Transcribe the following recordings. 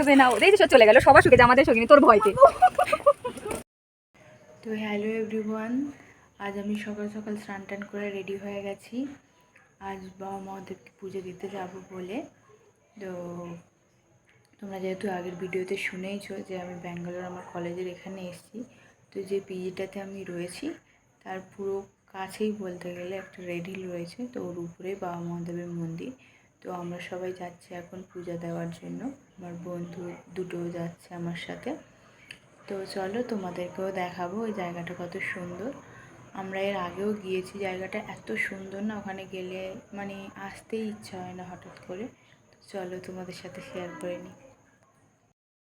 করবে না, ওদের সব চলে গেল, সবার সুখে আমাদের সঙ্গে তোর ভয়তে। তো হ্যালো এভরিওয়ান, আজ আমি সকাল সকাল স্নান টান করে রেডি হয়ে গেছি। আজ বাবা মাদেরকে পুজো দিতে যাব বলে। তো তোমরা যেহেতু আগের ভিডিওতে শুনেইছো যে আমি ব্যাঙ্গালোর আমার কলেজের এখানে এসেছি, তো যে পিজিটাতে আমি রয়েছি তার পুরো কাছেই বলতে গেলে একটা রেড হিল রয়েছে, তো ওর উপরেই বাবা মহাদেবের মন্দির। তো আমরা সবাই যাচ্ছি এখন পূজা দেওয়ার জন্য, আমার বন্ধু দুটোও যাচ্ছে আমার সাথে। তো চলো তোমাদেরকেও দেখাবো ওই জায়গাটা কত সুন্দর। আমরা এর আগেও গিয়েছি, জায়গাটা এত সুন্দর না, ওখানে গেলে মানে আসতেই ইচ্ছা হয় না হঠাৎ করে। তো চলো তোমাদের সাথে শেয়ার করে নিই।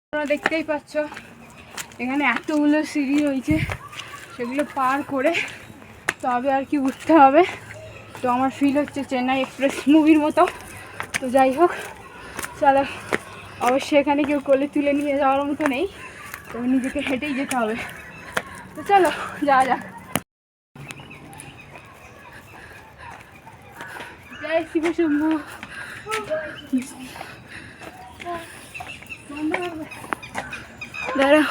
তোমরা দেখতেই পাচ্ছ এখানে এতগুলো সিঁড়ি রয়েছে, সেগুলো পার করে তবে আর কি উঠতে হবে। তো আমার ফিল হচ্ছে চেন্নাই এক্সপ্রেস মুভির মতো। তো যাই হোক, চলো, অবশ্যই এখানে কেউ কোলে তুলে নিয়ে যাওয়ার মতো নেই, তো নিজেকে হেঁটেই যেতে হবে। তো চলো যাওয়া যাক। জয় শিব শম্ভু। দাঁড়াও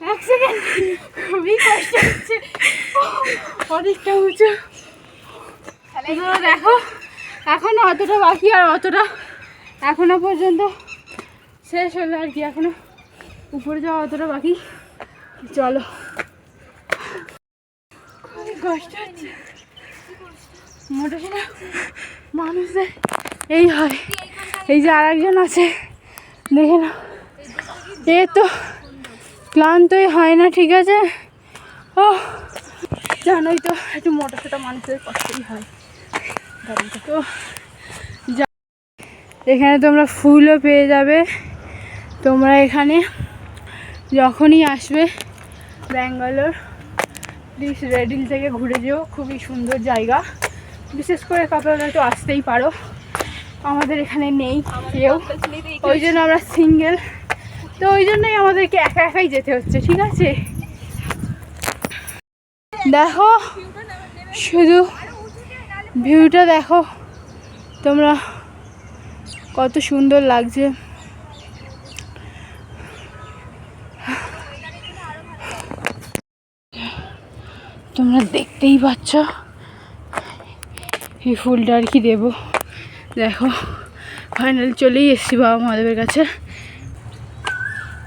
এক সেকেন্ড, খুবই কষ্ট হচ্ছে, অনেকটা উঁচু। দেখো এখনো অতটা বাকি, আর অতটা এখনো পর্যন্ত শেষ হলো আর কি, এখনো উপরে যাওয়া অতটা বাকি। চলো, খুবই কষ্ট হচ্ছে। মোটামুটি মানুষদের এই হয়, এই যে আর একজন আছে দেখে না, এ তো ক্লান্তই হয় না, ঠিক আছে। ও জানোই তো একটু মোটা সোটা মানুষের কষ্টই হয়। তো এখানে তোমরা ফুলও পেয়ে যাবে। তোমরা এখানে যখনই আসবে ব্যাঙ্গালোর, প্লিজ রেড হিল থেকে ঘুরে যেও, খুবই সুন্দর জায়গা। বিশেষ করে কাপড়রা তো আসতেই পারো, আমাদের এখানে নেই কেউ, ওই জন্য আমরা সিঙ্গেল, তো ওই জন্যই আমাদেরকে একা একাই যেতে হচ্ছে, ঠিক আছে। দেখো শুধু ভিউটা দেখো তোমরা, কত সুন্দর লাগছে। তোমরা দেখতেই পাচ্ছ এই ফুলটা আর কি দেবো। দেখো ফাইনালি চলেই এসছি বাবা মহাদেবের কাছে,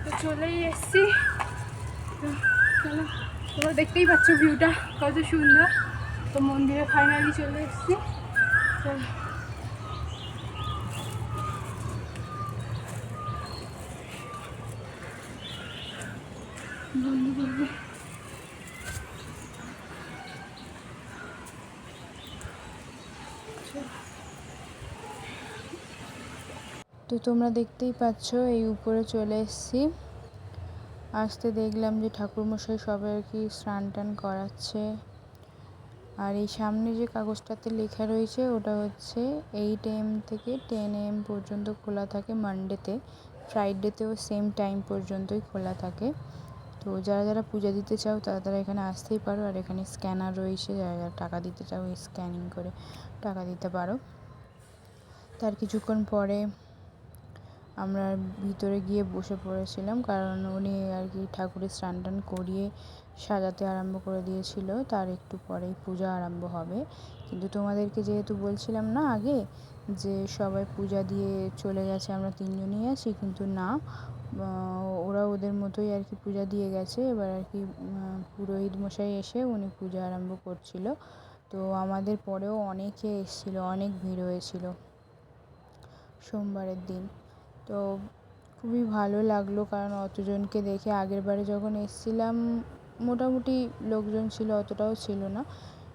তো চলেই এসছি। তোমরা দেখতেই পাচ্ছ ভিউটা কত সুন্দর। তো মন্দিরে ফাইনালি চলে এসছি। তো তোমরা দেখতেই পাচ্ছ এই উপরে চলে এসেছি। আসতে দেখলাম যে ঠাকুরমশাই সবাই আর কি স্নান টান করাচ্ছে। আর এই সামনে যে কাগজটাতে লেখা রয়েছে ওটা হচ্ছে 8 AM থেকে 10 AM পর্যন্ত খোলা থাকে মানডেতে, ফ্রাইডেতেও সেম টাইম পর্যন্তই খোলা থাকে। তো যারা যারা পূজা দিতে চাও তারা তারা এখানে আসতেই পারো। আর এখানে স্ক্যানার রয়েছে, যারা যারা টাকা দিতে চাও স্ক্যানিং করে টাকা দিতে পারো। তার কিছুক্ষণ পরে আমরা ভিতরে গিয়ে বসে পড়েছিলাম, কারণ উনি আর কি ঠাকুরের স্নান টান করিয়ে সাজাতে আরম্ভ করে দিয়েছিল, তার একটু পরেই পূজা আরম্ভ হবে। কিন্তু তোমাদেরকে যেহেতু বলছিলাম না আগে যে সবাই পূজা দিয়ে চলে গেছে, আমরা তিনজনই আছি, কিন্তু না, ওরা ওদের মতোই আর কি পূজা দিয়ে গেছে। এবার আর কি পুরোহিত মশাই এসে উনি পূজা আরম্ভ করছিল। তো আমাদের পরেও অনেকে এসেছিলো, অনেক ভিড় হয়েছিল সোমবারের দিন। তো খুবই ভালো লাগলো, কারণ অতজনকে দেখে। আগের বারে যখন এসেছিলাম মোটামুটি লোকজন ছিল, অতটাও ছিল না,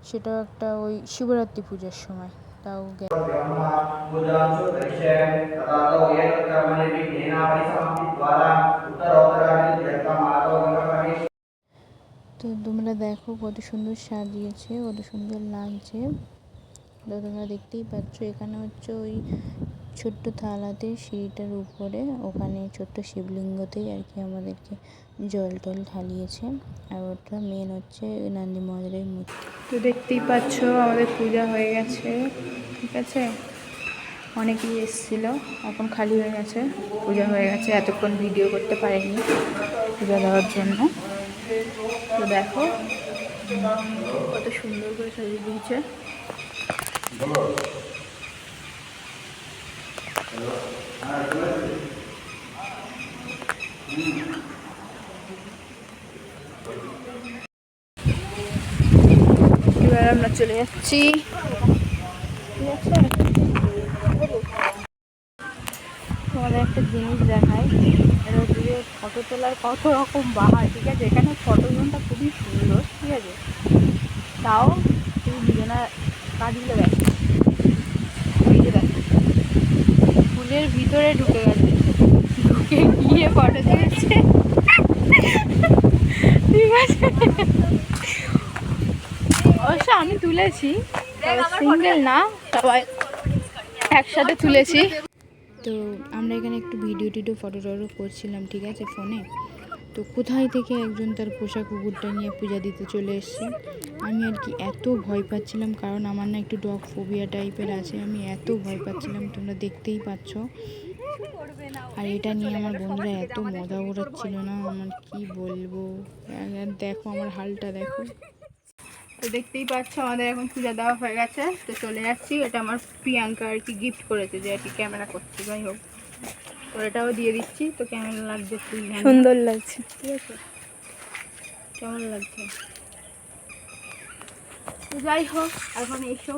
সেটাও একটা ওই শিবরাত্রি পুজোর সময়, তাও তো তোমরা দেখো কত সুন্দর সাজিয়েছে, কত সুন্দর লাগছে। তো তোমরা দেখতেই পাচ্ছ এখানে হচ্ছে ওই ছোট্ট থালাতে সিঁড়িটার উপরে ওখানে ছোট্ট শিবলিঙ্গতেই আর কি আমাদেরকে জল টল ঢালিয়েছে। আর ওটা মেন হচ্ছে নন্দী মহাদেবের মূর্তি। তো দেখতেই পাচ্ছ আমাদের পূজা হয়ে গেছে, ঠিক আছে। অনেকেই এসেছিল, এখন খালি হয়ে গেছে, পূজা হয়ে গেছে। এতক্ষণ ভিডিও করতে পারিনি পূজা দেওয়ার জন্য। তো দেখো কত সুন্দর করে সাজিয়ে দিয়েছে। এবার আমরা চলে যাচ্ছি, ঠিক আছে? তোমাদের একটা জিনিস দেখাই, এটা হচ্ছে যে ফটো তোলার কত রকম বাহার, ঠিক আছে? এখানে ফটো জোনটা খুবই সুন্দর, ঠিক আছে? তাও তুমি দুজনা কাজগুলো দেখো, এই যে দেখো ফুলের ভিতরে ঢুকে গেছে, ঢুকে গিয়ে ফটো তুলেছে, ঠিক আছে? অবশ্য আমি তুলেছি, সিঙ্গেল না, সবাই একসাথে তুলেছি। তো আমরা এখানে একটু ভিডিও টিডিও ফটো টটো করছিলাম, ঠিক আছে, ফোনে। তো কোথায় থেকে একজন তার পোষা কুকুরটা নিয়ে পূজা দিতে চলে এসছে। আমি আর কি এত ভয় পাচ্ছিলাম, কারণ আমার না একটু ডগ ফোবিয়া টাইপের আছে, আমি এত ভয় পাচ্ছিলাম, তোমরা দেখতেই পাচ্ছ। আর এটা নিয়ে আমার বন্ধুরা এত মজা ওড়াচ্ছিল না, আমার কি বলবো। আর দেখো আমার হালটা দেখো। তো দেখতেই পাচ্ছ আমাদের এখন পূজা দেওয়া হয়ে গেছে, তো চলে যাচ্ছি। এটা আমার প্রিয়াঙ্কা আর কি গিফট করেছে, যে আর কি ক্যামেরা করছে, যাই হোক। তো এটাও দিয়ে দিচ্ছি। তো কেমন লাগছে তুই? সুন্দর লাগছে, ঠিক আছে, কেমন লাগছে? তো যাই হোক, এখন এসো।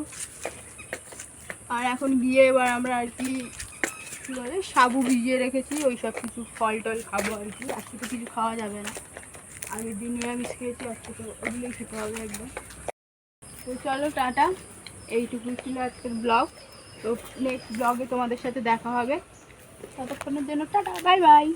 আর এখন গিয়ে এবার আমরা আর কি কী বলে সাবু ভিজিয়ে রেখেছি, ওই সব কিছু ফল টল খাবো আর কি। আজকে তো কিছু খাওয়া যাবে না, আগের দিন নিরামিষ খেয়েছি, আজকে তো ওগুলোই খেতে হবে একদম। তো চলো টাটা, এইটুকুই ছিল আজকের ব্লগ। তো নেক্সট ব্লগে তোমাদের সাথে দেখা হবে, ততক্ষণের জন্য টাটা, বাই বাই।